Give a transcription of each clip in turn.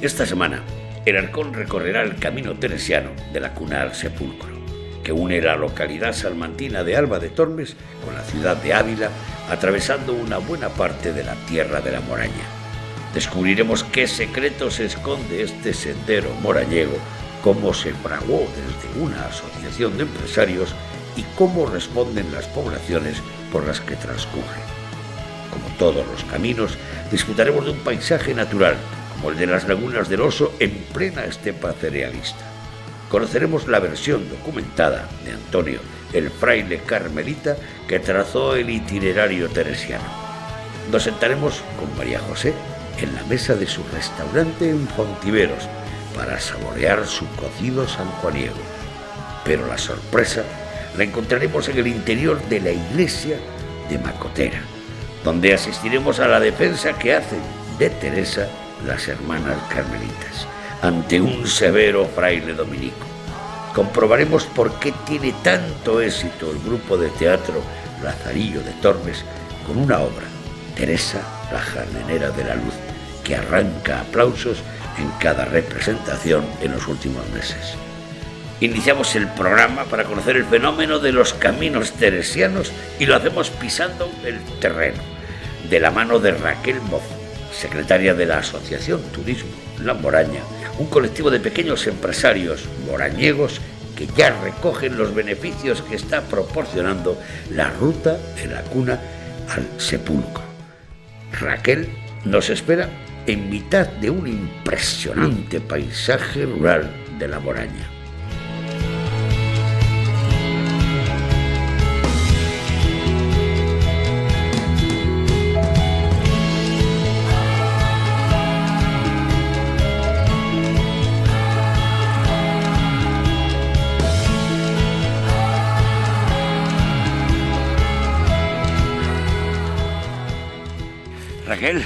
Esta semana, el Arcón recorrerá el camino teresiano de la Cuna al Sepulcro, que une la localidad salmantina de Alba de Tormes con la ciudad de Ávila, atravesando una buena parte de la tierra de la Moraña. Descubriremos qué secretos esconde este sendero morañego, cómo se fraguó desde una asociación de empresarios y cómo responden las poblaciones por las que transcurre. Como todos los caminos, disfrutaremos de un paisaje natural, como el de las lagunas del Oso en plena estepa cerealista. Conoceremos la versión documentada de Antonio, el fraile carmelita que trazó el itinerario teresiano. Nos sentaremos con María José en la mesa de su restaurante en Fontiveros para saborear su cocido sanjuaniego. Pero la sorpresa la encontraremos en el interior de la iglesia de Macotera, donde asistiremos a la defensa que hacen de Teresa las hermanas carmelitas ante un severo fraile dominico. Comprobaremos por qué tiene tanto éxito el grupo de teatro Lazarillo de Tormes con una obra, Teresa, la jardinera de la luz, que arranca aplausos en cada representación en los últimos meses. Iniciamos el programa para conocer el fenómeno de los caminos teresianos y lo hacemos pisando el terreno, de la mano de Raquel Mozo, secretaria de la Asociación Turismo La Moraña, un colectivo de pequeños empresarios morañegos que ya recogen los beneficios que está proporcionando la ruta de la Cuna al Sepulcro. Raquel nos espera en mitad de un impresionante paisaje rural de la Moraña. Raquel,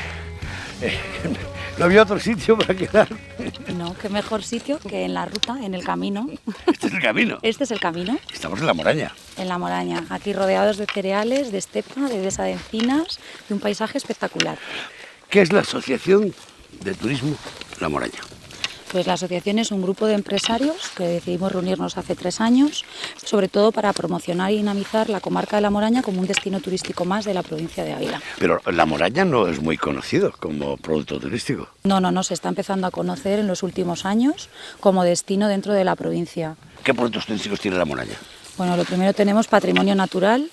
¿no había otro sitio para quedar? No, qué mejor sitio que en la ruta, en el camino. ¿Este es el camino? Este es el camino. Estamos en la Moraña. En la Moraña, aquí rodeados de cereales, de estepa, de dehesa de encinas, de un paisaje espectacular. ¿Qué es la Asociación de Turismo La Moraña? Pues la asociación es un grupo de empresarios que decidimos reunirnos hace 3 años, sobre todo para promocionar y dinamizar la comarca de La Moraña como un destino turístico más de la provincia de Ávila. Pero La Moraña no es muy conocido como producto turístico. No, se está empezando a conocer en los últimos años como destino dentro de la provincia. ¿Qué productos turísticos tiene La Moraña? Bueno, lo primero tenemos patrimonio natural,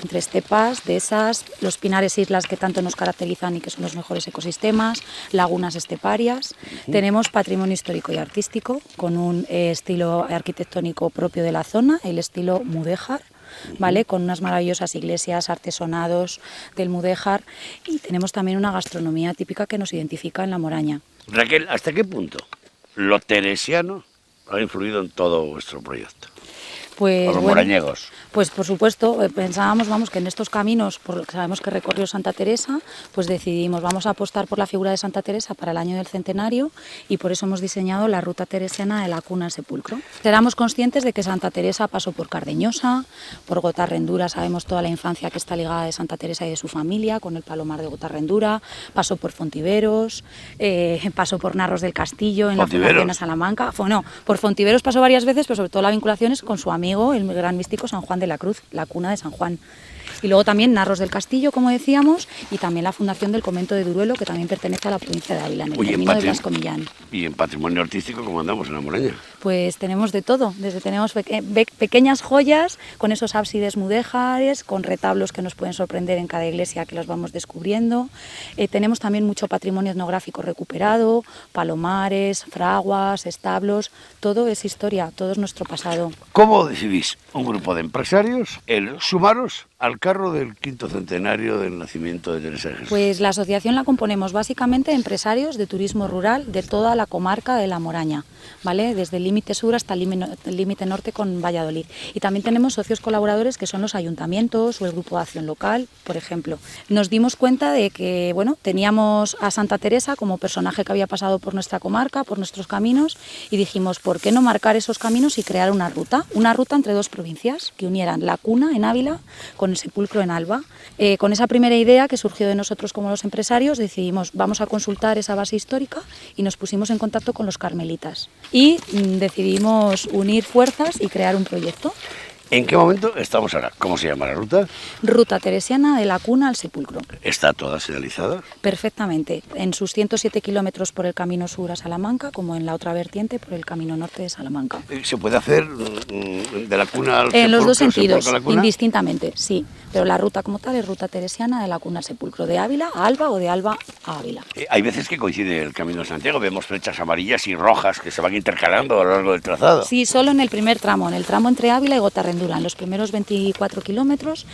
entre estepas, dehesas, los pinares islas que tanto nos caracterizan y que son los mejores ecosistemas, lagunas esteparias. Tenemos patrimonio histórico y artístico con un estilo arquitectónico propio de la zona, el estilo mudéjar, ¿vale? Con unas maravillosas iglesias, artesonados del mudéjar, y tenemos también una gastronomía típica que nos identifica en La Moraña. Raquel, ¿hasta qué punto lo teresiano ha influido en todo vuestro proyecto? Pues, los morañegos. Pues por supuesto, pensábamos que en estos caminos, porque sabemos que recorrió Santa Teresa, pues decidimos, vamos a apostar por la figura de Santa Teresa para el año del centenario, y por eso hemos diseñado la ruta teresiana de la Cuna al Sepulcro. Éramos conscientes de que Santa Teresa pasó por Cardeñosa, por Gotarrendura, sabemos toda la infancia que está ligada de Santa Teresa y de su familia, con el Palomar de Gotarrendura, pasó por Fontiveros, pasó por Narros del Castillo, en la Fundación de Salamanca. Bueno, por Fontiveros pasó varias veces, pero sobre todo la vinculación es con su amigo, el gran místico San Juan de la Cruz, la cuna de San Juan. Y luego también Narros del Castillo, como decíamos, y también la fundación del convento de Duruelo, que también pertenece a la provincia de Ávila, en el camino de Blasco Millán. ¿Y en patrimonio artístico cómo andamos en La Moraña? Pues tenemos de todo, tenemos pequeñas joyas con esos ábsides mudéjares, con retablos que nos pueden sorprender en cada iglesia que los vamos descubriendo. Tenemos también mucho patrimonio etnográfico recuperado, palomares, fraguas, establos, todo es historia, todo es nuestro pasado. ¿Cómo decidís un grupo de empresarios el sumaros al el carro del quinto centenario del nacimiento de Teresa de Jesús? Pues la asociación la componemos básicamente empresarios de turismo rural de toda la comarca de La Moraña, ¿vale? Desde el límite sur hasta el límite norte con Valladolid. Y también tenemos socios colaboradores que son los ayuntamientos o el grupo de acción local, por ejemplo. Nos dimos cuenta de que, bueno, teníamos a Santa Teresa como personaje que había pasado por nuestra comarca, por nuestros caminos, y dijimos, ¿por qué no marcar esos caminos y crear una ruta entre dos provincias que unieran la Cuna en Ávila con el Sepulcro en Alba? Con esa primera idea que surgió de nosotros como los empresarios, decidimos, vamos a consultar esa base histórica y nos pusimos en contacto con los carmelitas. Y decidimos unir fuerzas y crear un proyecto. ¿En qué momento estamos ahora? ¿Cómo se llama la ruta? Ruta teresiana de la Cuna al Sepulcro. ¿Está toda señalizada? Perfectamente, en sus 107 kilómetros por el camino sur a Salamanca, como en la otra vertiente por el camino norte de Salamanca. ¿Se puede hacer de la Cuna al Sepulcro? En los dos sentidos, indistintamente, sí. Pero la ruta como tal es ruta teresiana de la Cuna al Sepulcro, de Ávila a Alba o de Alba a Ávila. Hay veces que coincide el Camino de Santiago, vemos flechas amarillas y rojas que se van intercalando a lo largo del trazado. Sí, solo en el primer tramo, en el tramo entre Ávila y Gotarrendura, en los primeros 24 kilómetros,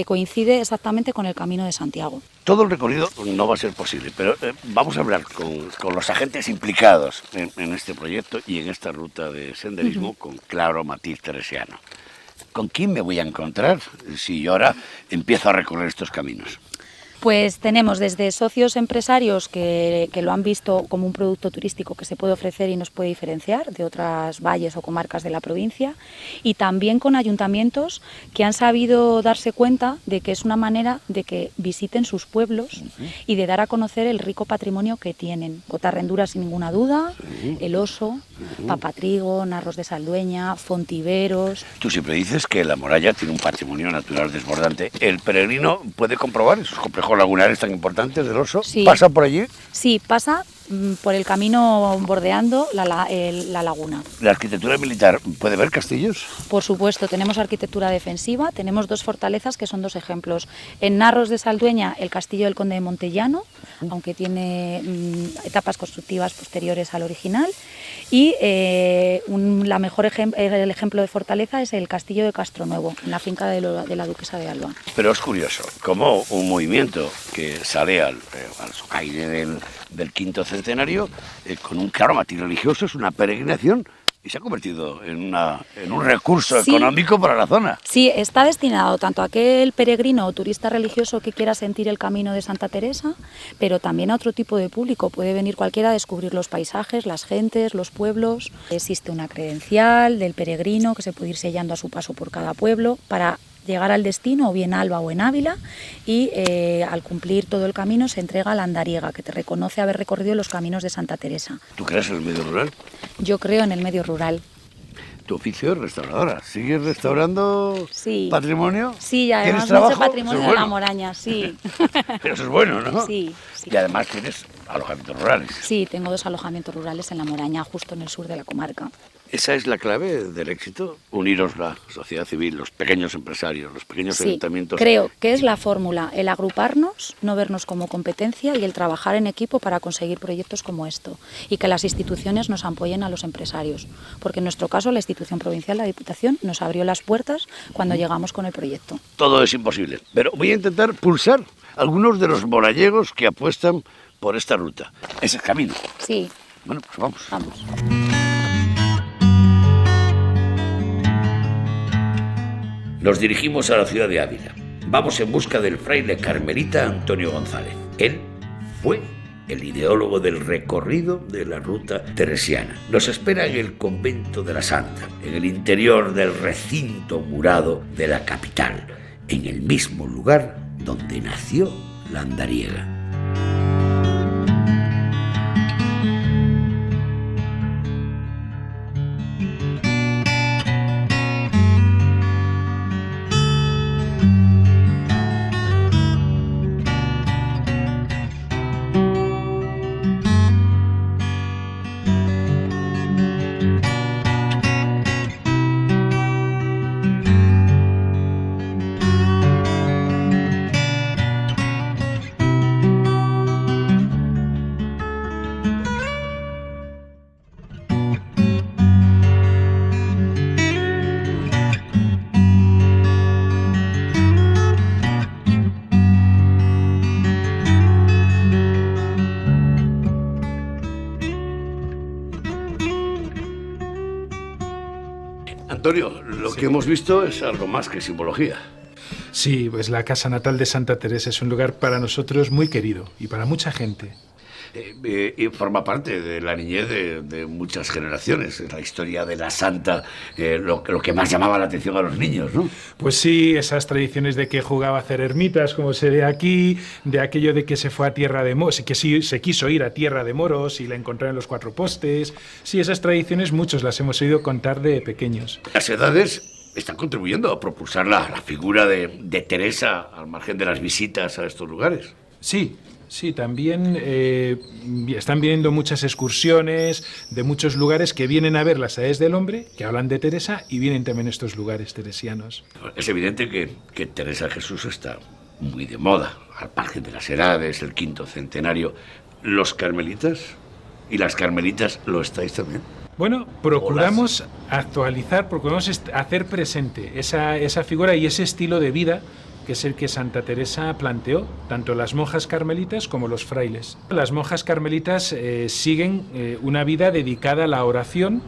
coincide exactamente con el Camino de Santiago. Todo el recorrido no va a ser posible, pero vamos a hablar con los agentes implicados en este proyecto y en esta ruta de senderismo con claro matiz teresiano. ¿Con quién me voy a encontrar si yo ahora empiezo a recorrer estos caminos? Pues tenemos desde socios empresarios que lo han visto como un producto turístico que se puede ofrecer y nos puede diferenciar de otras valles o comarcas de la provincia, y también con ayuntamientos que han sabido darse cuenta de que es una manera de que visiten sus pueblos y de dar a conocer el rico patrimonio que tienen. Gotarrendura sin ninguna duda, El Oso, Papatrigo, Narros de Saldueña, Fontiveros. Tú siempre dices que la Moralla tiene un patrimonio natural desbordante. ¿El peregrino puede comprobar esos complejos lagunares tan importantes del Oso? Sí. ¿Pasa por allí? Sí, pasa por el camino bordeando la laguna. ¿La arquitectura militar puede ver castillos? Por supuesto, tenemos arquitectura defensiva, tenemos dos fortalezas que son dos ejemplos. En Narros de Saldueña, el castillo del Conde de Montellano, aunque tiene etapas constructivas posteriores al original, y el ejemplo de fortaleza es el castillo de Castronuevo, en la finca de la duquesa de Alba. Pero es curioso, como un movimiento que sale al aire del quinto centenario, con un claro matiz religioso, es una peregrinación y se ha convertido en un recurso económico para la zona. Sí, está destinado tanto a aquel peregrino o turista religioso que quiera sentir el camino de Santa Teresa, pero también a otro tipo de público. Puede venir cualquiera a descubrir los paisajes, las gentes, los pueblos. Existe una credencial del peregrino que se puede ir sellando a su paso por cada pueblo para llegar al destino, o bien Alba o en Ávila, y al cumplir todo el camino se entrega a la andariega, que te reconoce haber recorrido los caminos de Santa Teresa. ¿Tú crees en el medio rural? Yo creo en el medio rural. Tu oficio es restauradora. ¿Sigues restaurando patrimonio? Sí, y además ¿Tienes mucho patrimonio de La Moraña, sí. Pero eso es bueno, ¿no? Sí. Y además tienes alojamientos rurales. Sí, tengo 2 alojamientos rurales en La Moraña, justo en el sur de la comarca. ¿Esa es la clave del éxito? Uniros la sociedad civil, los pequeños empresarios, los pequeños ayuntamientos. Creo que es la fórmula, el agruparnos, no vernos como competencia, y el trabajar en equipo para conseguir proyectos como esto, y que las instituciones nos apoyen a los empresarios, porque en nuestro caso la institución provincial, la Diputación, nos abrió las puertas cuando llegamos con el proyecto. Todo es imposible, pero voy a intentar pulsar a algunos de los morallegos que apuestan por esta ruta. Es el camino. Sí. Bueno, pues vamos. Vamos. Nos dirigimos a la ciudad de Ávila. Vamos en busca del fraile carmelita Antonio González. Él fue el ideólogo del recorrido de la ruta teresiana. Nos espera en el convento de la Santa, en el interior del recinto murado de la capital, en el mismo lugar donde nació la andariega. Antonio, lo que hemos visto es algo más que simbología. Sí, pues la casa natal de Santa Teresa es un lugar para nosotros muy querido y para mucha gente. Y forma parte de la niñez de muchas generaciones. Es la historia de la santa, lo que más llamaba la atención a los niños, ¿no? Pues sí, esas tradiciones de que jugaba a hacer ermitas, como se ve aquí, de aquello de que se fue a tierra de moros, que sí se quiso ir a tierra de moros y la encontró en los Cuatro Postes. Sí, esas tradiciones muchos las hemos oído contar de pequeños. Las edades están contribuyendo a propulsar la figura de Teresa al margen de las visitas a estos lugares. Sí, también están viniendo muchas excursiones de muchos lugares que vienen a ver las edades del hombre, que hablan de Teresa, y vienen también estos lugares teresianos. Es evidente que Teresa Jesús está muy de moda, al margen de las edades, el quinto centenario. ¿Los carmelitas y las carmelitas lo estáis también? Bueno, procuramos actualizar, procuramos hacer presente esa figura y ese estilo de vida que es el que Santa Teresa planteó, tanto las monjas carmelitas como los frailes. Las monjas carmelitas siguen una vida dedicada a la oración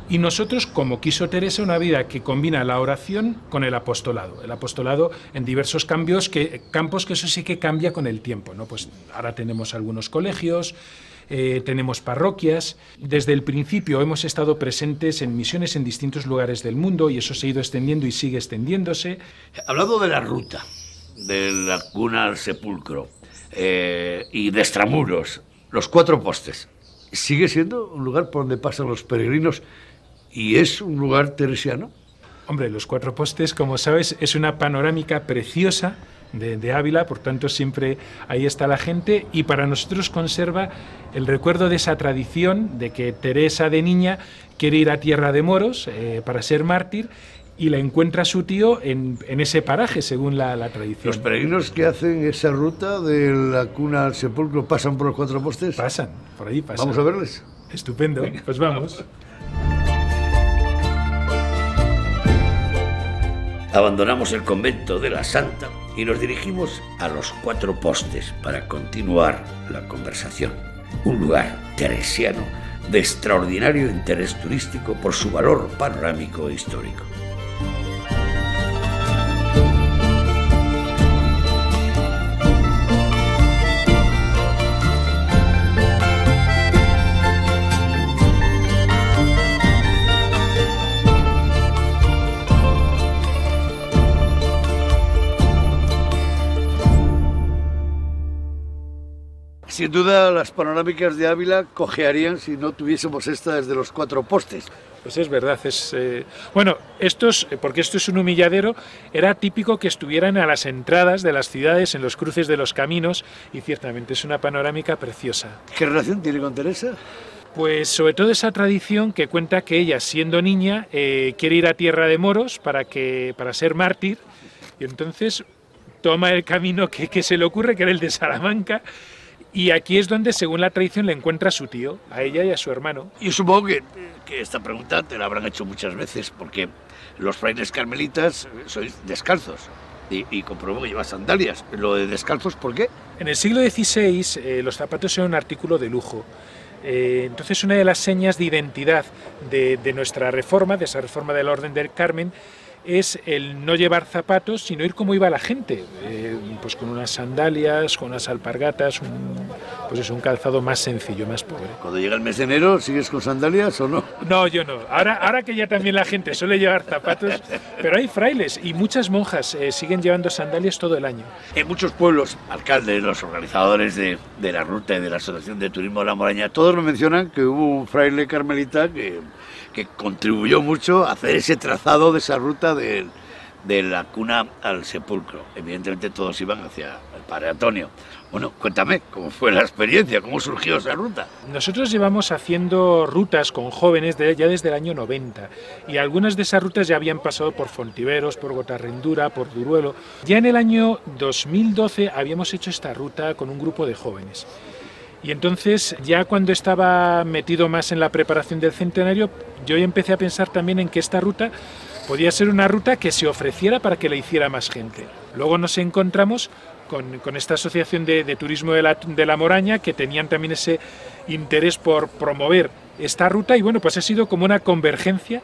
y nosotros, como quiso Teresa, una vida que combina la oración con el apostolado. El apostolado en diversos campos que eso sí que cambia con el tiempo, ¿no? Pues ahora tenemos algunos colegios, tenemos parroquias. Desde el principio hemos estado presentes en misiones en distintos lugares del mundo y eso se ha ido extendiendo y sigue extendiéndose. Hablando de la ruta, de la cuna al sepulcro y de extramuros, los Cuatro Postes, ¿sigue siendo un lugar por donde pasan los peregrinos y es un lugar teresiano? Hombre, los Cuatro Postes, como sabes, es una panorámica preciosa de Ávila, por tanto siempre ahí está la gente y para nosotros conserva el recuerdo de esa tradición de que Teresa de niña quiere ir a tierra de moros para ser mártir y la encuentra su tío en ese paraje, según la tradición. ¿Los peregrinos que hacen esa ruta de la cuna al sepulcro pasan por los Cuatro Postes? Pasan, por ahí pasan. ¿Vamos a verles? Estupendo, pues vamos. Abandonamos el convento de la Santa y nos dirigimos a los Cuatro Postes para continuar la conversación. Un lugar teresiano de extraordinario interés turístico por su valor panorámico e histórico. Sin duda, las panorámicas de Ávila cojearían si no tuviésemos esta desde los Cuatro Postes. Pues es verdad, bueno, porque esto es un humilladero, era típico que estuvieran a las entradas de las ciudades, en los cruces de los caminos, y ciertamente es una panorámica preciosa. ¿Qué relación tiene con Teresa? Pues sobre todo esa tradición que cuenta que ella, siendo niña, quiere ir a tierra de moros para ser mártir, y entonces toma el camino que se le ocurre, que era el de Salamanca. Y aquí es donde, según la tradición, le encuentra a su tío, a ella y a su hermano. Y supongo que esta pregunta te la habrán hecho muchas veces, porque los frailes carmelitas sois descalzos. Y compruebo que llevas sandalias. Lo de descalzos, ¿por qué? En el siglo XVI los zapatos eran un artículo de lujo. Entonces una de las señas de identidad de nuestra reforma, de esa reforma de la Orden del Carmen, es el no llevar zapatos, sino ir como iba la gente, pues con unas sandalias, con unas alpargatas, un calzado más sencillo, más pobre. Cuando llega el mes de enero, ¿sigues con sandalias o no? No, yo no. Ahora que ya también la gente suele llevar zapatos, pero hay frailes y muchas monjas siguen llevando sandalias todo el año. En muchos pueblos, alcaldes, los organizadores de la ruta y de la Asociación de Turismo de la Moraña, todos me mencionan que hubo un fraile carmelita que contribuyó mucho a hacer ese trazado de esa ruta de la cuna al sepulcro. Evidentemente todos iban hacia el Padre Antonio. Bueno, cuéntame, ¿cómo fue la experiencia? ¿Cómo surgió esa ruta? Nosotros llevamos haciendo rutas con jóvenes ya desde el año 90 y algunas de esas rutas ya habían pasado por Fontiveros, por Gotarrendura, por Duruelo. Ya en el año 2012 habíamos hecho esta ruta con un grupo de jóvenes. Y entonces, ya cuando estaba metido más en la preparación del centenario, yo ya empecé a pensar también en que esta ruta podía ser una ruta que se ofreciera para que la hiciera más gente. Luego nos encontramos con esta asociación de turismo de la Moraña, que tenían también ese interés por promover esta ruta, y bueno, pues ha sido como una convergencia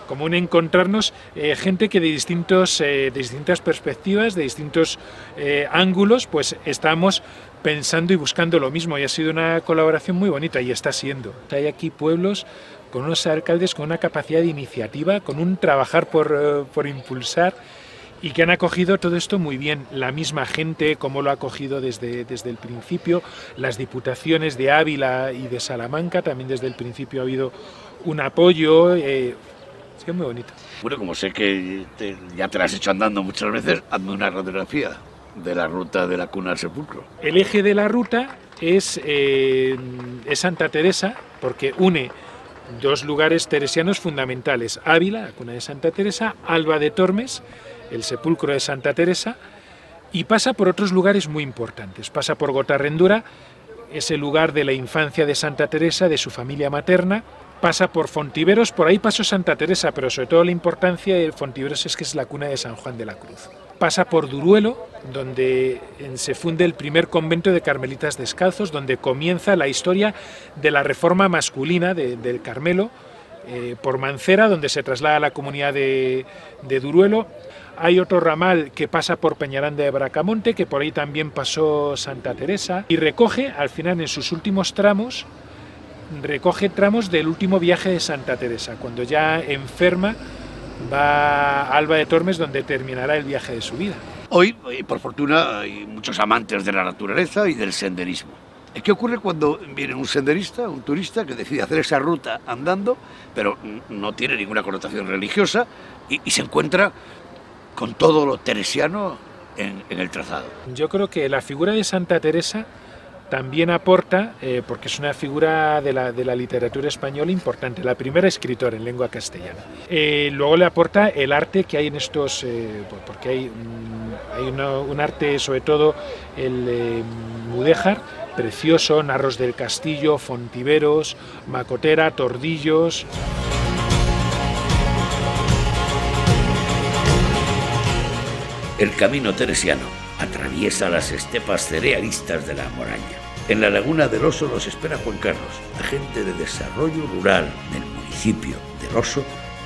como un encontrarnos gente que de distintas perspectivas, de distintos ángulos, pues estamos pensando y buscando lo mismo, y ha sido una colaboración muy bonita, y está siendo. Hay aquí pueblos con unos alcaldes con una capacidad de iniciativa, con un trabajar por impulsar, y que han acogido todo esto muy bien. La misma gente, como lo ha acogido desde el principio, las diputaciones de Ávila y de Salamanca, también desde el principio ha habido un apoyo, ha sido muy bonito. Bueno, como sé que ya te la has hecho andando muchas veces, hazme una radiografía de la ruta de la Cuna al Sepulcro. El eje de la ruta es Santa Teresa, porque une dos lugares teresianos fundamentales: Ávila, la cuna de Santa Teresa; Alba de Tormes, el sepulcro de Santa Teresa, y pasa por otros lugares muy importantes. Pasa por Gotarrendura, ese lugar de la infancia de Santa Teresa, de su familia materna. Pasa por Fontiveros, por ahí pasó Santa Teresa, pero sobre todo la importancia de Fontiveros es que es la cuna de San Juan de la Cruz. Pasa por Duruelo, donde se funde el primer convento de carmelitas descalzos, donde comienza la historia de la reforma masculina del Carmelo, por Mancera, donde se traslada a la comunidad de Duruelo. Hay otro ramal que pasa por Peñaranda de Bracamonte, que por ahí también pasó Santa Teresa, y recoge, al final, en sus últimos tramos, recoge tramos del último viaje de Santa Teresa, cuando ya enferma va a Alba de Tormes, donde terminará el viaje de su vida. Hoy, por fortuna, hay muchos amantes de la naturaleza y del senderismo. ¿Qué ocurre cuando viene un senderista, un turista, que decide hacer esa ruta andando, pero no tiene ninguna connotación religiosa, y se encuentra con todo lo teresiano en el trazado? Yo creo que la figura de Santa Teresa también aporta, porque es una figura de la literatura española importante, la primera escritora en lengua castellana. Luego le aporta el arte que hay en estos, porque hay un arte, sobre todo el mudéjar, precioso: Narros del Castillo, Fontiveros, Macotera, Tordillos. El camino teresiano atraviesa las estepas cerealistas de la Moraña. En la Laguna del Oso los espera Juan Carlos, agente de desarrollo rural del municipio del Oso,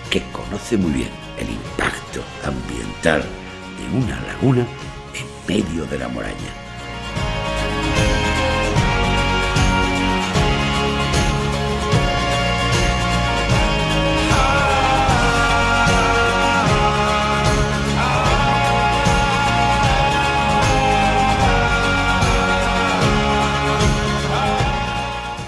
que conoce muy bien el impacto ambiental de una laguna en medio de la Moraña.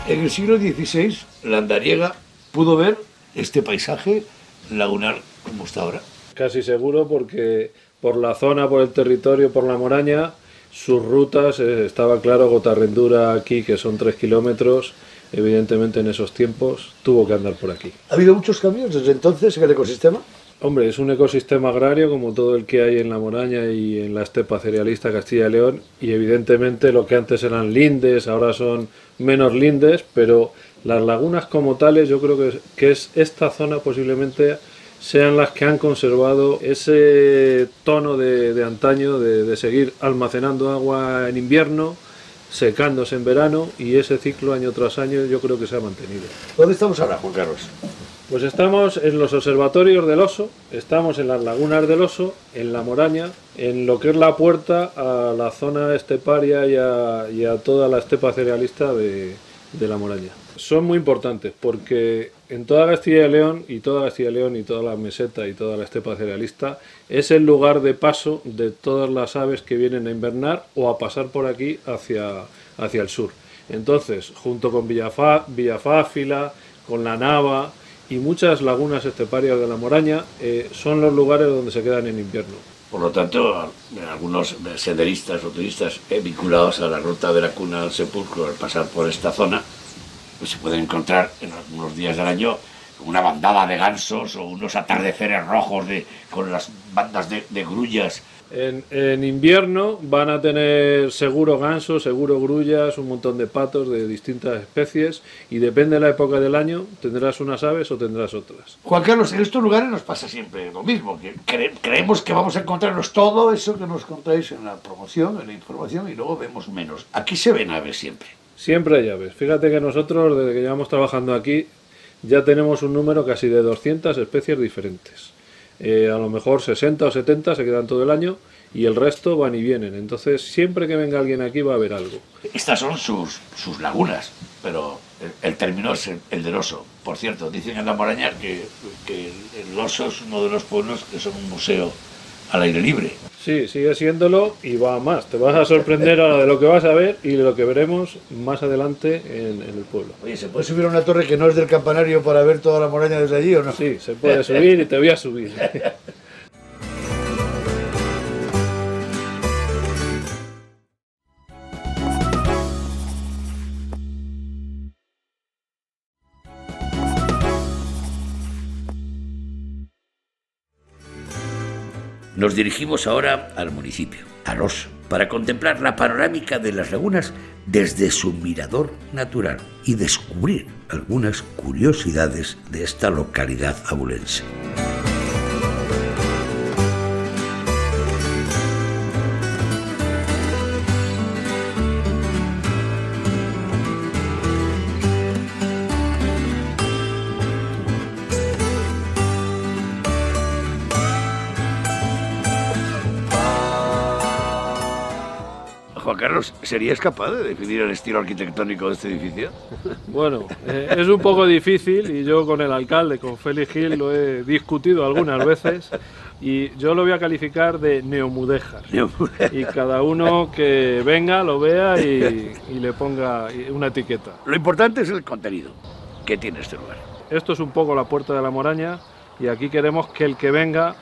En el siglo XVI, la andariega pudo ver este paisaje lagunar como está ahora. Casi seguro, porque por la zona, por el territorio, por la Moraña, sus rutas, estaba claro, Gotarrendura aquí, que son 3 kilómetros, evidentemente en esos tiempos tuvo que andar por aquí. ¿Ha habido muchos cambios desde entonces en el ecosistema? Hombre, es un ecosistema agrario como todo el que hay en la Moraña y en la estepa cerealista Castilla y León, y evidentemente lo que antes eran lindes ahora son menos lindes, pero las lagunas como tales yo creo que es esta zona posiblemente sean las que han conservado ese tono de antaño, de seguir almacenando agua en invierno, secándose en verano, y ese ciclo año tras año yo creo que se ha mantenido. ¿Dónde estamos ahora, Juan Carlos? Pues estamos en los observatorios del Oso, estamos en las lagunas del Oso, en la Moraña, en lo que es la puerta a la zona esteparia y a toda la estepa cerealista de la Moraña. Son muy importantes porque en toda Castilla y León y toda la meseta y toda la estepa cerealista es el lugar de paso de todas las aves que vienen a invernar o a pasar por aquí hacia el sur. Entonces, junto con Villafáfila, con la Nava y muchas lagunas esteparias de la Moraña, son los lugares donde se quedan en invierno. Por lo tanto, algunos senderistas o turistas vinculados a la ruta de la Cuna al Sepulcro, al pasar por esta zona, pues se pueden encontrar en algunos días del año una bandada de gansos o unos atardeceres rojos con las bandas de grullas. En invierno van a tener seguro gansos, seguro grullas, un montón de patos de distintas especies, y depende de la época del año tendrás unas aves o tendrás otras. Juan Carlos, en estos lugares nos pasa siempre lo mismo, que creemos que vamos a encontrarnos todo eso que nos contáis en la promoción, en la información, y luego vemos menos. Aquí se ven aves siempre. Siempre hay aves. Fíjate que nosotros, desde que llevamos trabajando aquí, ya tenemos un número casi de 200 especies diferentes. A lo mejor 60 o 70 se quedan todo el año y el resto van y vienen. Entonces, siempre que venga alguien aquí va a haber algo. Estas son sus lagunas, pero el término es el del Oso. Por cierto, dicen en La Moraña que el Oso es uno de los pueblos que son un museo al aire libre. Sí, sigue siéndolo y va más. Te vas a sorprender ahora de lo que vas a ver y de lo que veremos más adelante en el pueblo. Oye, ¿se puede subir a una torre que no es del campanario para ver toda La Moraña desde allí o no? Sí, se puede subir y te voy a subir. Nos dirigimos ahora al municipio, al Oso, para contemplar la panorámica de las lagunas desde su mirador natural y descubrir algunas curiosidades de esta localidad abulense. Juan Carlos, ¿serías capaz de definir el estilo arquitectónico de este edificio? Bueno, es un poco difícil y yo con el alcalde, con Félix Gil, lo he discutido algunas veces y yo lo voy a calificar de neomudéjar. Y cada uno que venga lo vea y le ponga una etiqueta. Lo importante es el contenido que tiene este lugar. Esto es un poco la puerta de La Moraña y aquí queremos que el que venga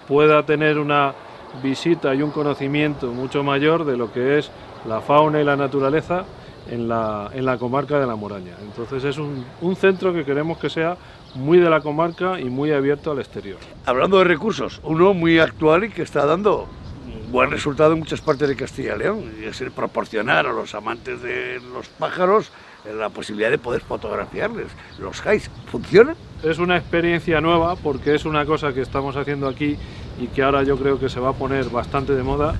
pueda tener una visita y un conocimiento mucho mayor de lo que es la fauna y la naturaleza en la comarca de La Moraña. Entonces es un centro que queremos que sea muy de la comarca y muy abierto al exterior. Hablando de recursos, uno muy actual y que está dando buen resultado en muchas partes de Castilla y León, y es el proporcionar a los amantes de los pájaros la posibilidad de poder fotografiarles. ¿Los highs funcionan? Es una experiencia nueva porque es una cosa que estamos haciendo aquí y que ahora yo creo que se va a poner bastante de moda,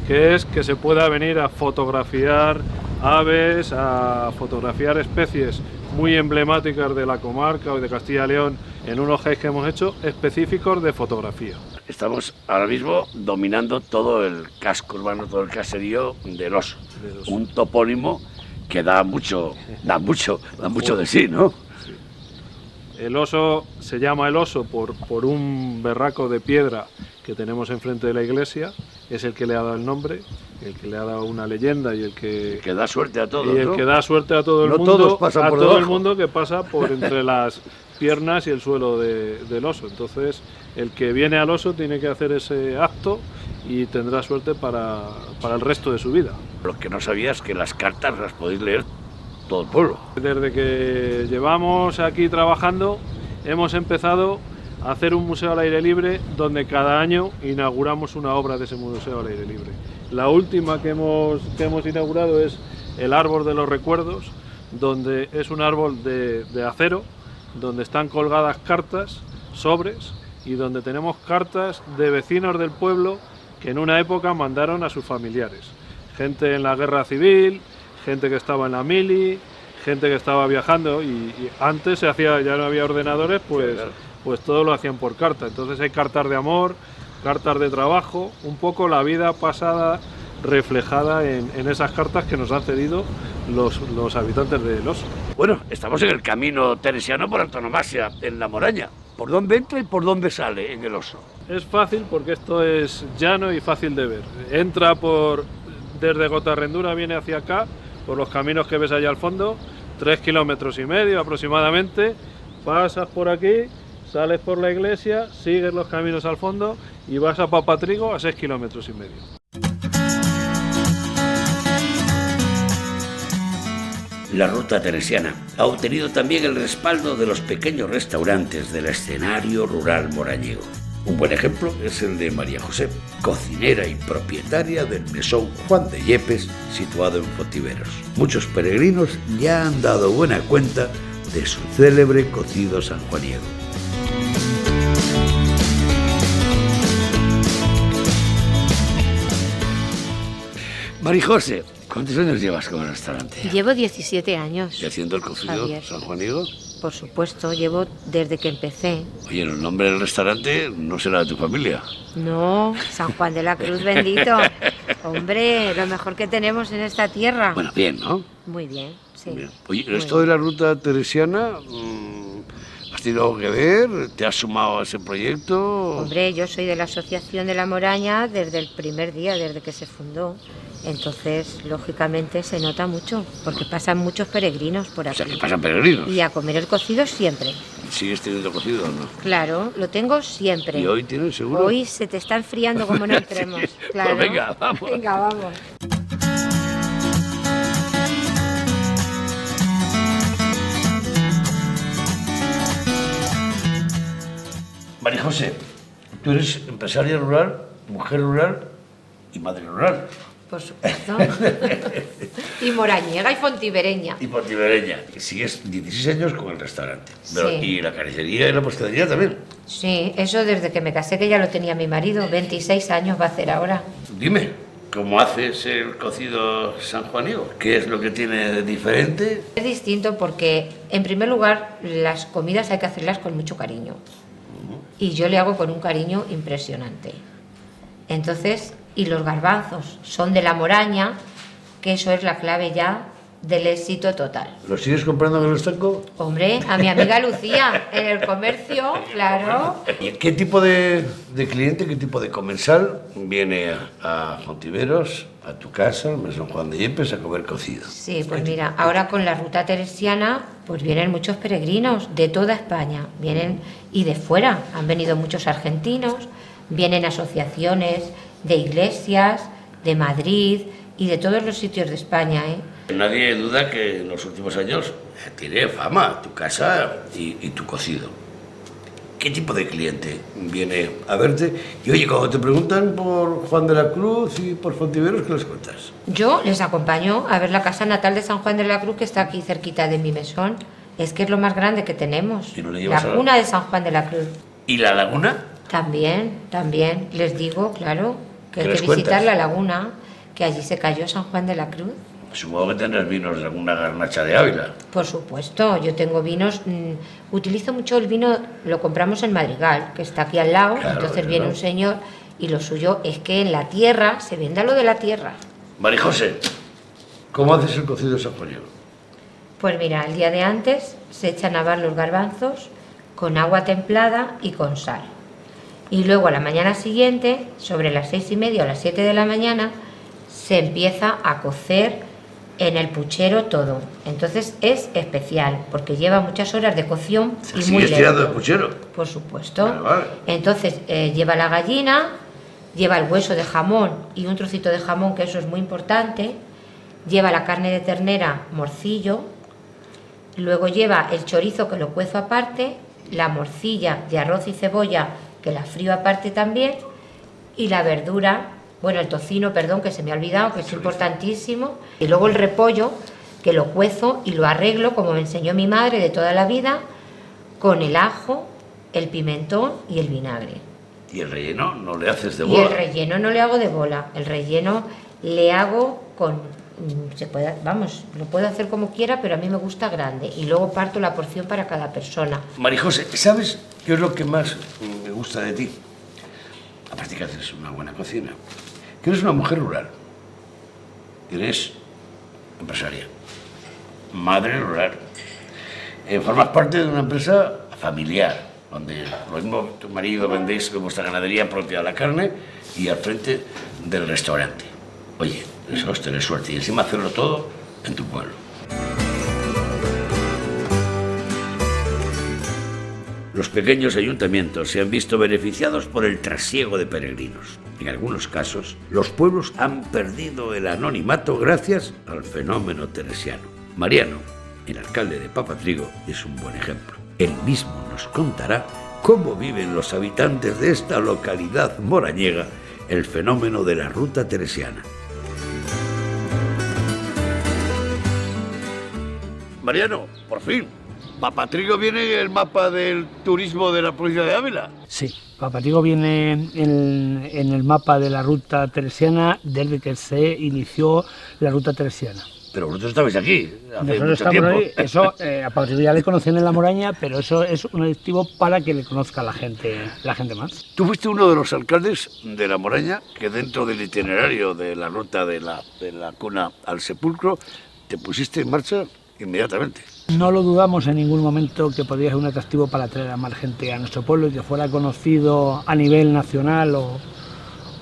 que es que se pueda venir a fotografiar aves, a fotografiar especies muy emblemáticas de la comarca o de Castilla y León en unos highs que hemos hecho específicos de fotografía. Estamos ahora mismo dominando todo el casco urbano, todo el caserío del Oso. Un topónimo que da mucho de sí, ¿no? El Oso se llama El Oso por un berraco de piedra que tenemos enfrente de la iglesia, es el que le ha dado el nombre, el que le ha dado una leyenda y el que da suerte a todos, y el ¿no? Que da suerte a todo el no mundo, todos pasan a por todo debajo. El mundo que pasa por entre las piernas y el suelo del oso. Entonces, el que viene al Oso tiene que hacer ese acto y tendrá suerte para el resto de su vida. Lo que no sabía es que las cartas las podéis leer todo el pueblo. Desde que llevamos aquí trabajando, hemos empezado a hacer un museo al aire libre donde cada año inauguramos una obra de ese museo al aire libre. La última que hemos inaugurado es el Árbol de los Recuerdos, donde es un árbol de acero, donde están colgadas cartas, sobres, y donde tenemos cartas de vecinos del pueblo que en una época mandaron a sus familiares. Gente en la guerra civil, gente que estaba en la mili, gente que estaba viajando y antes se hacía, ya no había ordenadores, pues todo lo hacían por carta. Entonces hay cartas de amor, cartas de trabajo, un poco la vida pasada reflejada en esas cartas que nos han cedido los habitantes del Oso. Bueno, estamos en el camino teresiano por antonomasia, en La Moraña. ¿Por dónde entra y por dónde sale en el Oso? Es fácil porque esto es llano y fácil de ver. Entra desde Gotarrendura, viene hacia acá, por los caminos que ves allá al fondo, 3,5 kilómetros aproximadamente, pasas por aquí, sales por la iglesia, sigues los caminos al fondo y vas a Papatrigo a 6,5 kilómetros. La ruta teresiana ha obtenido también el respaldo de los pequeños restaurantes del escenario rural morañego. Un buen ejemplo es el de María José, cocinera y propietaria del mesón Juan de Yepes, situado en Fontiveros. Muchos peregrinos ya han dado buena cuenta de su célebre cocido sanjuaniego. María José, ¿cuántos años llevas con el restaurante? Llevo 17 años. ¿Y haciendo el cocido Javier. sanjuaniego? por supuesto, llevo desde que empecé. Oye, el nombre del restaurante no será de tu familia. No, San Juan de la Cruz bendito. Hombre, lo mejor que tenemos en esta tierra. Bueno, bien, ¿no? Muy bien, sí. Bien. Oye, Muy esto de la ruta teresiana, ¿has tenido algo que ver? ¿Te has sumado a ese proyecto? Hombre, yo soy de la Asociación de la Moraña desde el primer día, desde que se fundó. Entonces, lógicamente, se nota mucho, porque pasan muchos peregrinos por aquí. O sea, que pasan peregrinos. Y a comer el cocido siempre. ¿Sigues teniendo cocido o no? Claro, lo tengo siempre. ¿Y hoy tienes seguro? Hoy se te está enfriando como no entremos. Sí. Claro. Pues venga, vamos. Venga, vamos. María José, tú eres empresaria rural, mujer rural y madre rural. Por supuesto. Y morañega y fontibereña. Y pontibereña. Sigues 16 años con el restaurante. Pero, Sí. Y la carnicería y la postelería también. Sí, eso desde que me casé, que ya lo tenía mi marido. 26 años va a hacer ahora. Dime, ¿cómo haces el cocido sanjuanero? ¿Qué es lo que tiene de diferente? Es distinto porque, en primer lugar, las comidas hay que hacerlas con mucho cariño. Y yo le hago con un cariño impresionante. Entonces, y los garbanzos son de la Moraña, que eso es la clave ya del éxito total. ¿Lo sigues comprando en el estanco? Hombre, a mi amiga Lucía, en el comercio, claro. ¿Y qué tipo de cliente, qué tipo de comensal viene a Fontiveros, a tu casa, al San Juan de Yepes, a comer cocido? Sí, pues mira, ahora con la ruta teresiana, pues vienen muchos peregrinos de toda España, vienen y de fuera, han venido muchos argentinos, vienen asociaciones de iglesias, de Madrid y de todos los sitios de España, ¿eh? Nadie duda que en los últimos años tiene fama tu casa y tu cocido. ¿Qué tipo de cliente viene a verte? Y oye, cuando te preguntan por Juan de la Cruz y por Fontiveros, ¿qué les cuentas? Yo les acompaño a ver la casa natal de San Juan de la Cruz, que está aquí cerquita de mi mesón. Es que es lo más grande que tenemos. ¿Y no le llevas La a- cuna de San Juan de la Cruz. ¿Y la laguna? También, les digo, claro, que hay ¿Qué que les visitar cuentas? la laguna, que allí se cayó San Juan de la Cruz. Supongo que tendrás vinos de alguna garnacha de Ávila. Por supuesto, yo tengo vinos, utilizo mucho el vino, lo compramos en Madrigal, que está aquí al lado, Claro, entonces claro. viene un señor y lo suyo es que en la tierra se venda lo de la tierra. María José, ¿cómo haces el cocido sanjuanero? Pues mira, el día de antes se echan a lavar los garbanzos con agua templada y con sal. Y luego a la mañana siguiente, sobre las 6:30 o las 7 de la mañana, se empieza a cocer en el puchero todo. Entonces es especial, porque lleva muchas horas de cocción y muy ¿Sigues tirando lento. el puchero? Por supuesto. Vale. Entonces lleva la gallina, lleva el hueso de jamón y un trocito de jamón, que eso es muy importante. Lleva la carne de ternera, morcillo. Luego lleva el chorizo, que lo cuezo aparte, la morcilla de arroz y cebolla, que la frío aparte también, y la verdura, bueno, el tocino, perdón, que se me ha olvidado, que es importantísimo, y luego el repollo, que lo cuezo y lo arreglo, como me enseñó mi madre de toda la vida, con el ajo, el pimentón y el vinagre. ¿Y el relleno no le haces de Y bola? el relleno no le hago de bola, el relleno le hago con... Se puede, vamos, lo puedo hacer como quiera, pero a mí me gusta grande, y luego parto la porción para cada persona. María José, ¿sabes qué es lo que más me gusta de ti? Aparte que haces una buena cocina. Que eres una mujer rural. Eres empresaria. Madre rural. Formas parte de una empresa familiar, donde lo mismo tu marido vendéis vuestra ganadería propia de la carne y al frente del restaurante. Oye, eso es tener suerte y encima hacerlo todo en tu pueblo. Los pequeños ayuntamientos se han visto beneficiados por el trasiego de peregrinos. En algunos casos, los pueblos han perdido el anonimato gracias al fenómeno teresiano. Mariano, el alcalde de Papatrigo, es un buen ejemplo. Él mismo nos contará cómo viven los habitantes de esta localidad morañega el fenómeno de la ruta teresiana. Mariano, por fin. Papatrigo viene en el mapa del turismo de la provincia de Ávila. Sí, Papatrigo viene en el mapa de la ruta teresiana desde que se inició la ruta teresiana. Pero vosotros estabais aquí hace Nosotros mucho estamos tiempo. ahí, eso, a Patricio ya le conocen en La Moraña, pero eso es un aditivo para que le conozca la gente más. Tú fuiste uno de los alcaldes de La Moraña que dentro del itinerario de la ruta de la cuna al sepulcro te pusiste en marcha inmediatamente. No lo dudamos en ningún momento que podría ser un atractivo para atraer a más gente a nuestro pueblo y que fuera conocido a nivel nacional o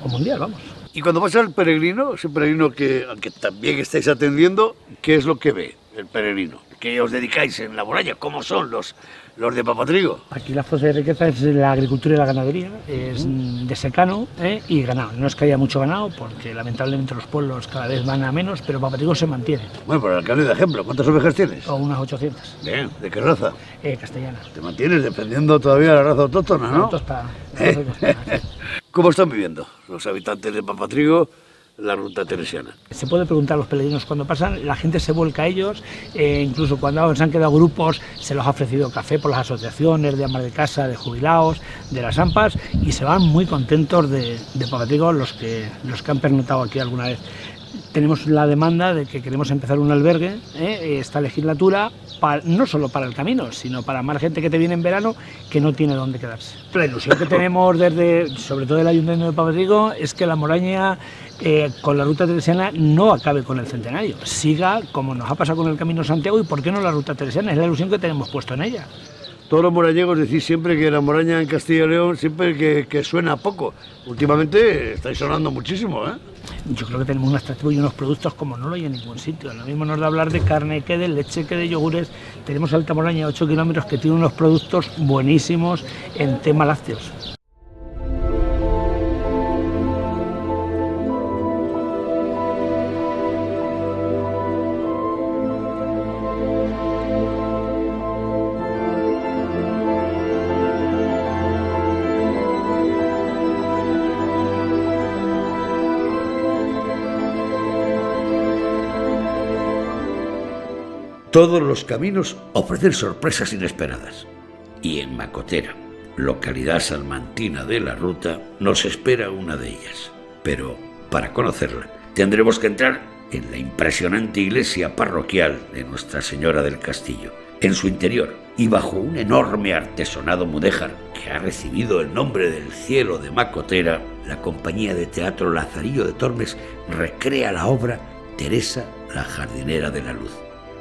mundial, vamos. Y cuando pasa el peregrino, ese peregrino al que también estáis atendiendo, ¿qué es lo que ve el peregrino? ¿Qué os dedicáis en La Moraña? ¿Cómo son los de Papatrigo? Aquí la fuente de riqueza es la agricultura y la ganadería, es de secano y ganado. No es que haya mucho ganado, porque lamentablemente los pueblos cada vez van a menos, pero Papatrigo se mantiene. Bueno, por el alcalde de ejemplo, ¿cuántas ovejas tienes? O unas 800. Bien, ¿de qué raza? Castellanas. Te mantienes defendiendo todavía la raza autóctona, ¿no? Tostada. ¿Cómo están viviendo los habitantes de Papatrigo la ruta teresiana? Se puede preguntar a los peregrinos cuando pasan, la gente se vuelca a ellos, incluso cuando se han quedado grupos se los ha ofrecido café por las asociaciones de amas de casa, de jubilados, de las AMPAs, y se van muy contentos de Papatrigo los que han pernoctado aquí alguna vez. Tenemos la demanda de que queremos empezar un albergue esta legislatura, no solo para el camino, sino para más gente que te viene en verano que no tiene dónde quedarse. La ilusión que tenemos sobre todo el Ayuntamiento de Papatrigo, es que La Moraña con la ruta teresiana no acabe con el centenario, siga como nos ha pasado con el Camino de Santiago, y por qué no la ruta teresiana, es la ilusión que tenemos puesto en ella. Todos los morañegos decís siempre que La Moraña en Castilla y León siempre que suena poco. Últimamente estáis sonando muchísimo, ¿eh? Yo creo que tenemos un atractivo y unos productos como no lo hay en ningún sitio. Lo mismo nos da hablar de carne que de leche, que de yogures. Tenemos Alta Moraña, 8 kilómetros, que tiene unos productos buenísimos en tema lácteos. Todos los caminos ofrecen sorpresas inesperadas. Y en Macotera, localidad salmantina de la ruta, nos espera una de ellas. Pero para conocerla, tendremos que entrar en la impresionante iglesia parroquial de Nuestra Señora del Castillo. En su interior, y bajo un enorme artesonado mudéjar que ha recibido el nombre del cielo de Macotera, la compañía de teatro Lazarillo de Tormes recrea la obra Teresa, la jardinera de la luz.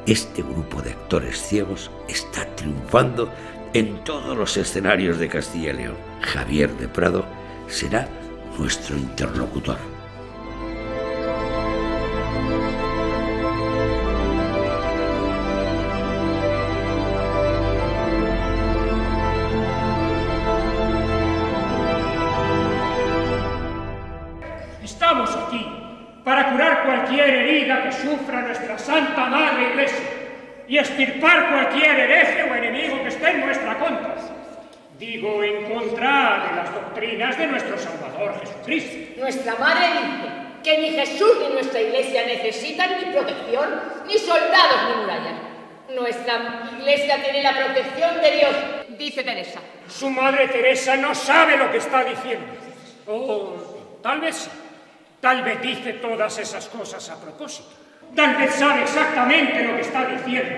Este grupo de actores ciegos está triunfando en todos los escenarios de Castilla y León. Javier de Prado será nuestro interlocutor. Estamos aquí para curar cualquier herida que sufra nuestra Santa Madre Iglesia y extirpar cualquier hereje o enemigo que esté en nuestra contra. Digo, en contra de las doctrinas de nuestro Salvador Jesucristo. Nuestra Madre dice que ni Jesús ni nuestra Iglesia necesitan ni protección, ni soldados ni murallas. Nuestra Iglesia tiene la protección de Dios, dice Teresa. Su Madre Teresa no sabe lo que está diciendo. O tal vez sí. Tal vez dice todas esas cosas a propósito. Tal vez sabe exactamente lo que está diciendo.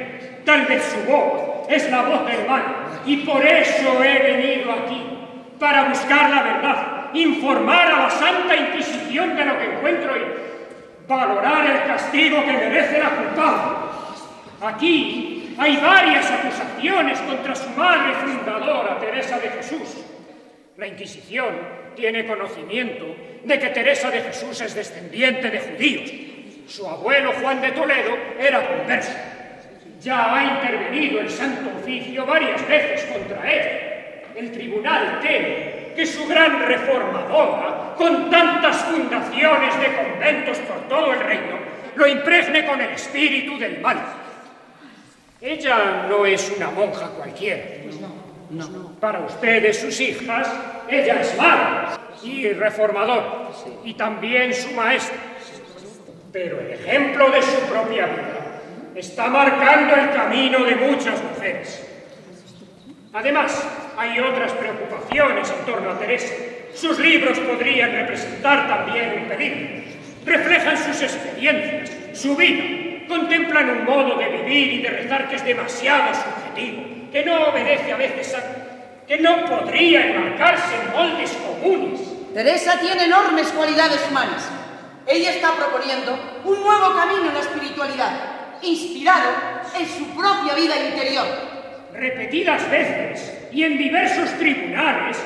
Tal vez su voz es la voz del mal. Y por eso he venido aquí, para buscar la verdad, informar a la Santa Inquisición de lo que encuentro y valorar el castigo que merece la culpable. Aquí hay varias acusaciones contra su madre fundadora, Teresa de Jesús. La Inquisición tiene conocimiento de que Teresa de Jesús es descendiente de judíos. Su abuelo Juan de Toledo era converso. Ya ha intervenido el Santo Oficio varias veces contra ella. El tribunal teme que su gran reformadora, con tantas fundaciones de conventos por todo el reino, lo impregne con el espíritu del mal. Ella no es una monja cualquiera. No. Para ustedes, sus hijas, ella es madre y reformadora, y también su maestra. Pero el ejemplo de su propia vida está marcando el camino de muchas mujeres. Además, hay otras preocupaciones en torno a Teresa. Sus libros podrían representar también un peligro. Reflejan sus experiencias, su vida, contemplan un modo de vivir y de rezar que es demasiado subjetivo, que no obedece a veces que no podría enmarcarse en moldes comunes. Teresa tiene enormes cualidades humanas. Ella está proponiendo un nuevo camino en la espiritualidad, inspirado en su propia vida interior. Repetidas veces y en diversos tribunales,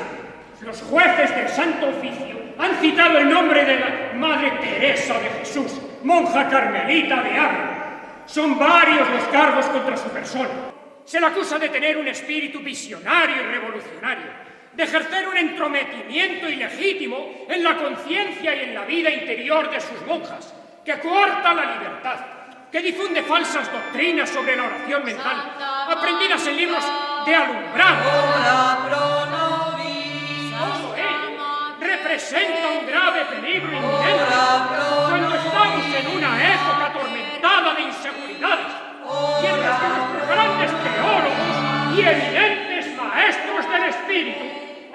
los jueces del Santo Oficio han citado el nombre de la Madre Teresa de Jesús, monja carmelita de Ávila. Son varios los cargos contra su persona. Se la acusa de tener un espíritu visionario y revolucionario, de ejercer un entrometimiento ilegítimo en la conciencia y en la vida interior de sus monjas, que coarta la libertad, que difunde falsas doctrinas sobre la oración mental, aprendidas en libros de alumbrado. Todo ello representa un grave peligro inminente cuando estamos en una época atormentada de inseguridades, mientras que nuestros grandes teólogos y eminentes maestros del espíritu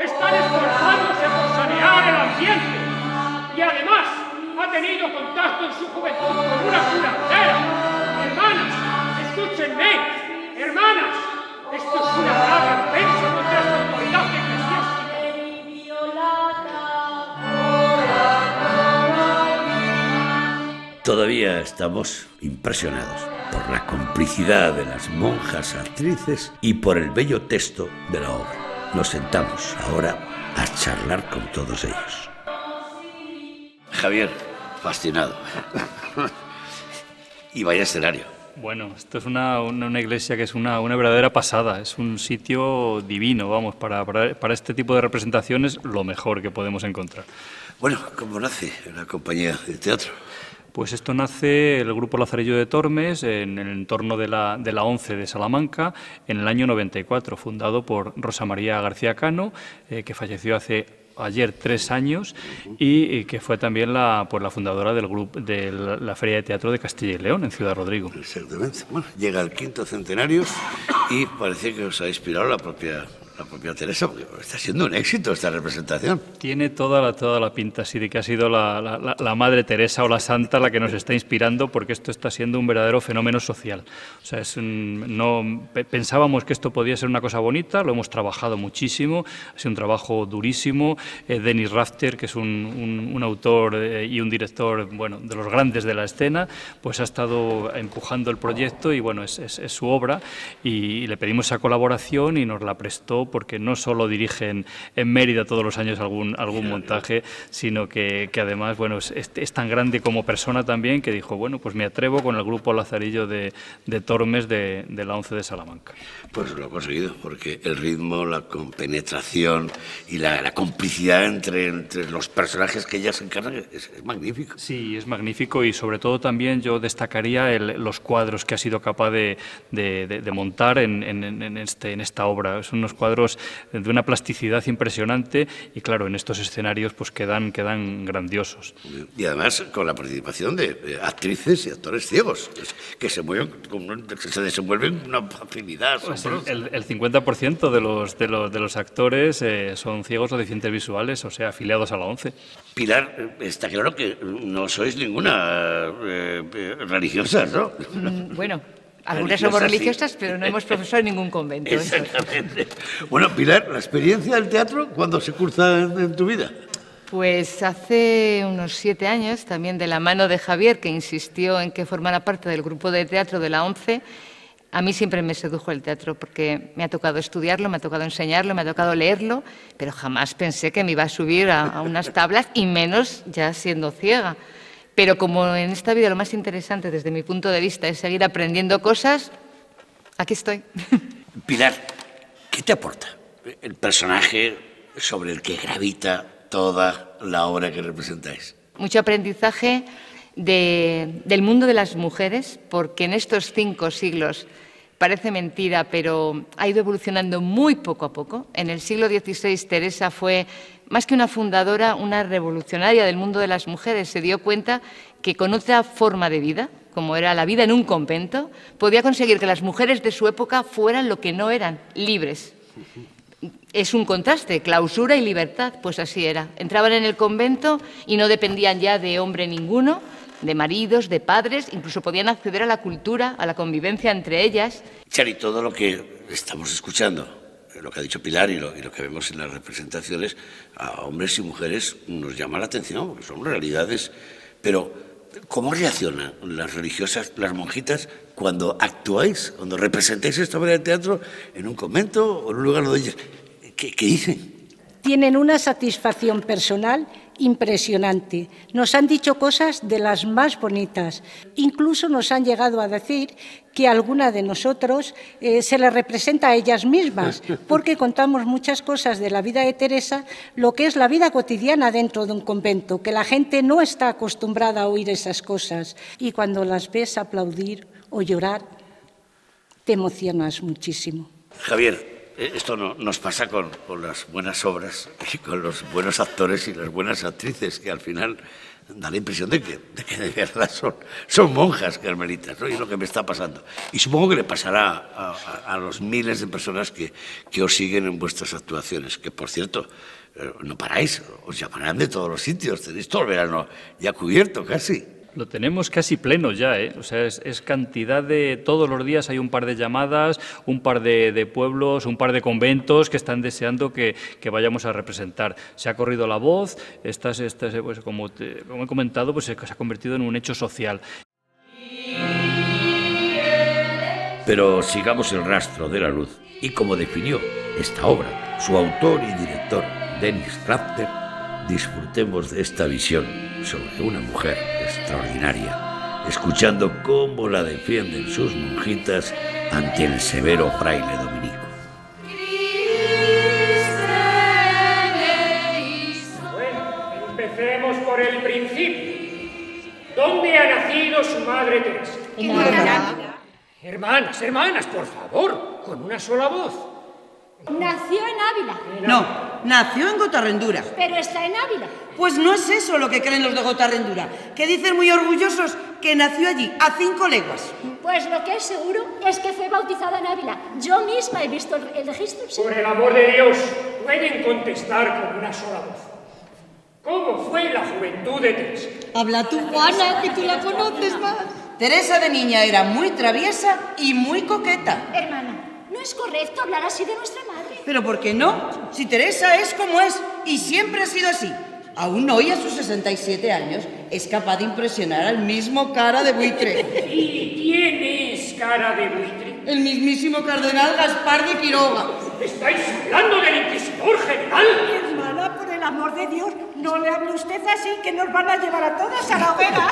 están esforzándose por sanear el ambiente, y además ha tenido contacto en su juventud con una curandera. Hermanas, escúchenme, hermanas, esto es una grave ofensa contra esta autoridad eclesiástica. Todavía estamos impresionados por la complicidad de las monjas actrices y por el bello texto de la obra. Nos sentamos ahora a charlar con todos ellos. Javier, fascinado. Y vaya escenario. Bueno, esto es una iglesia que es una verdadera pasada, es un sitio divino, vamos, para este tipo de representaciones lo mejor que podemos encontrar. Bueno, ¿cómo nace la compañía de teatro? Pues esto nace el Grupo Lazarillo de Tormes en el entorno de la ONCE de Salamanca en el año 94, fundado por Rosa María García Cano, que falleció ayer 3 años y que fue también la fundadora del grupo de la Feria de Teatro de Castilla y León en Ciudad Rodrigo. Exactamente. Bueno, llega el 5º centenario y parece que os ha inspirado la propia Teresa, porque está siendo un éxito esta representación. Tiene toda la pinta así de que ha sido la Madre Teresa o la Santa la que nos está inspirando, porque esto está siendo un verdadero fenómeno social. O sea, pensábamos que esto podía ser una cosa bonita, lo hemos trabajado muchísimo, ha sido un trabajo durísimo. Denis Rafter, que es un autor y un director, bueno, de los grandes de la escena, pues ha estado empujando el proyecto y bueno, es su obra, y le pedimos esa colaboración y nos la prestó, porque no solo dirigen en Mérida todos los años algún montaje, sino que además, bueno, es tan grande como persona también, que dijo, bueno, pues me atrevo con el Grupo Lazarillo de Tormes de la ONCE de Salamanca. Pues lo ha conseguido, porque el ritmo, la compenetración y la complicidad entre los personajes que ella se encarna es magnífico. Sí, es magnífico, y sobre todo también yo destacaría los cuadros que ha sido capaz de montar en esta obra. Son unos cuadros de una plasticidad impresionante y claro, en estos escenarios pues quedan grandiosos. Y además con la participación de actrices y actores ciegos, que se desenvuelven con una facilidad. Pues el 50% de los actores son ciegos o deficientes visuales, o sea, afiliados a la ONCE. Pilar, está claro que no sois ninguna religiosa, ¿no? Bueno, algunas somos religiosas, sí, pero no hemos profesado en ningún convento. Exactamente. Bueno, Pilar, ¿la experiencia del teatro cuándo se cursa en tu vida? Pues hace unos 7 años, también de la mano de Javier, que insistió en que formara parte del grupo de teatro de la ONCE. A mí siempre me sedujo el teatro, porque me ha tocado estudiarlo, me ha tocado enseñarlo, me ha tocado leerlo, pero jamás pensé que me iba a subir a unas tablas, y menos ya siendo ciega. Pero como en esta vida lo más interesante desde mi punto de vista es seguir aprendiendo cosas, aquí estoy. Pilar, ¿qué te aporta el personaje sobre el que gravita toda la obra que representáis? Mucho aprendizaje del mundo de las mujeres, porque en estos 5 siglos, parece mentira, pero ha ido evolucionando muy poco a poco. En el siglo XVI, Teresa fue, más que una fundadora, una revolucionaria del mundo de las mujeres. Se dio cuenta que con otra forma de vida, como era la vida en un convento, podía conseguir que las mujeres de su época fueran lo que no eran, libres. Es un contraste, clausura y libertad, pues así era. Entraban en el convento y no dependían ya de hombre ninguno, de maridos, de padres, incluso podían acceder a la cultura, a la convivencia entre ellas. Chari, todo lo que estamos escuchando, lo que ha dicho Pilar y lo que vemos en las representaciones, a hombres y mujeres nos llama la atención, porque son realidades. Pero, ¿cómo reaccionan las religiosas, las monjitas, cuando actuáis, cuando representáis esta obra de teatro en un convento o en un lugar donde ellas? ¿Qué dicen? Tienen una satisfacción personal impresionante. Nos han dicho cosas de las más bonitas. Incluso nos han llegado a decir que alguna de nosotros se les representa a ellas mismas, porque contamos muchas cosas de la vida de Teresa, lo que es la vida cotidiana dentro de un convento, que la gente no está acostumbrada a oír esas cosas. Y cuando las ves aplaudir o llorar, te emocionas muchísimo. Javier, esto nos pasa con las buenas obras y con los buenos actores y las buenas actrices, que al final da la impresión de que de verdad son monjas carmelitas, ¿no? Y es lo que me está pasando. Y supongo que le pasará a los miles de personas que os siguen en vuestras actuaciones, que por cierto, no paráis, os llamarán de todos los sitios, tenéis todo el verano ya cubierto casi. Lo tenemos casi pleno ya, ¿eh? O sea, es cantidad de... Todos los días hay un par de llamadas, un par de pueblos, un par de conventos que están deseando que vayamos a representar. Se ha corrido la voz, pues, como he comentado, pues se ha convertido en un hecho social. Pero sigamos el rastro de la luz y como definió esta obra su autor y director, Dennis Rafter, disfrutemos de esta visión sobre una mujer extraordinaria, escuchando cómo la defienden sus monjitas ante el severo fraile dominico. Bueno, empecemos por el principio. ¿Dónde ha nacido su madre Teresa? En Ávila. Hermanas, por favor, con una sola voz. Nació en Ávila. No, nació en Gotarrendura. Pero está en Ávila. Pues no es eso lo que creen los de Gotarrendura, que dicen muy orgullosos que nació allí, a 5 leguas. Pues lo que es seguro es que fue bautizada en Ávila. Yo misma he visto el registro. Sí. Por el amor de Dios, pueden contestar con una sola voz. ¿Cómo fue la juventud de Teresa? Habla tú, Juana, que tú la conoces más. Teresa de niña era muy traviesa y muy coqueta. Hermana, no es correcto hablar así de nuestra madre. ¿Pero por qué no? Si Teresa es como es y siempre ha sido así. Aún hoy, a sus 67 años, es capaz de impresionar al mismo cara de buitre. ¿Y quién es cara de buitre? El mismísimo cardenal Gaspar de Quiroga. ¿Estáis hablando del inquisidor general? Hermana, por el amor de Dios, no le hable usted así, que nos van a llevar a todas a la hoguera.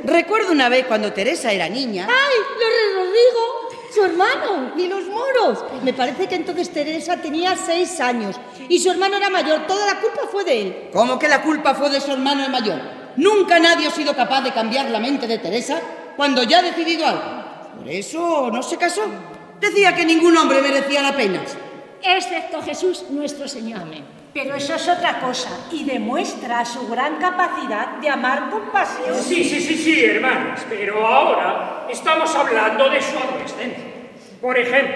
Recuerdo una vez cuando Teresa era niña... ¡Ay, los de Rodrigo! Su hermano, y los moros. Me parece que entonces Teresa tenía 6 años y su hermano era mayor. Toda la culpa fue de él. ¿Cómo que la culpa fue de su hermano el mayor? Nunca nadie ha sido capaz de cambiar la mente de Teresa cuando ya ha decidido algo. Por eso no se casó. Decía que ningún hombre merecía la pena. Excepto Jesús, nuestro Señor. Amén. Pero eso es otra cosa y demuestra su gran capacidad de amar con pasión. Sí, hermanas, pero ahora estamos hablando de su adolescencia. Por ejemplo,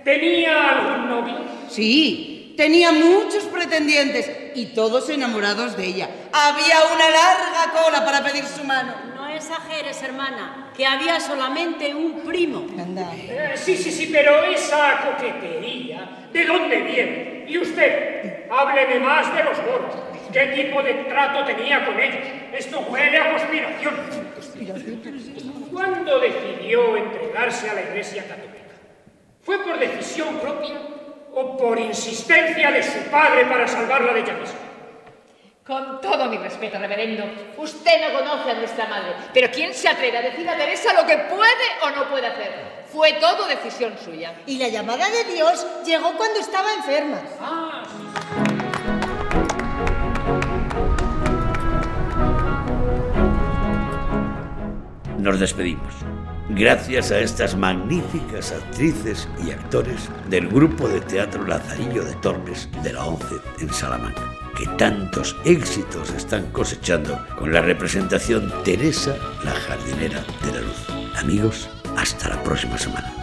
¿tenía algún novio? Sí, tenía muchos pretendientes y todos enamorados de ella. Había una larga cola para pedir su mano. No exageres, hermana, que había solamente un primo. Anda. Sí, pero esa coquetería, ¿de dónde viene? Y usted, hábleme más de los moros. ¿Qué tipo de trato tenía con ellos? Esto huele a conspiración. ¿Cuándo decidió entregarse a la Iglesia Católica? ¿Fue por decisión propia o por insistencia de su padre para salvarla de ella misma? Con todo mi respeto, reverendo, usted no conoce a nuestra madre, pero ¿quién se atreve a decir a Teresa lo que puede o no puede hacer? Fue todo decisión suya. Y la llamada de Dios llegó cuando estaba enferma. Nos despedimos. Gracias a estas magníficas actrices y actores del grupo de teatro Lazarillo de Tormes de la ONCE en Salamanca, que tantos éxitos están cosechando con la representación Teresa, la jardinera de la luz. Amigos, hasta la próxima semana.